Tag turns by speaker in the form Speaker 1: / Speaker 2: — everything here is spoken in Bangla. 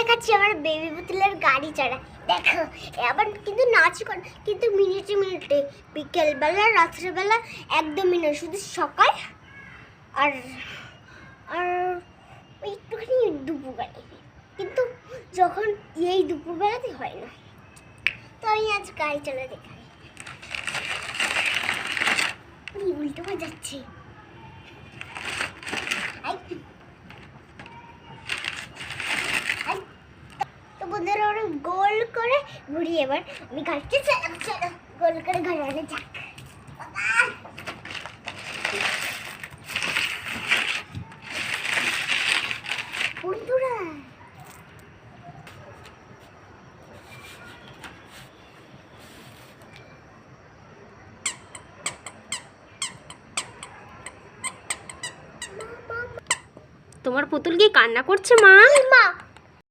Speaker 1: দেখাচ্ছি আমার বেবি পুতুলের গাড়ি চড়া। দেখো আবার কিন্তু নাচ করে, কিন্তু মিনিটে মিনিটে, বিকেলবেলা রাত্রেবেলা একদমই না, শুধু সকাল আর আর একটুখানি দুপুরবেলায়, কিন্তু যখন এই দুপুরবেলাতে হয় না। তো আমি আজ গাড়ি চলে দেখাই। উল্টো হয়ে যাচ্ছে। তো বন্ধুরা ওরা গোল করে ঘুরি, এবার আমি গাড়িতে চলো গোল করে ঘোরানো যাক। বন্ধুরা
Speaker 2: তোমার পুতুল কি কান্না করছে মা?
Speaker 1: মা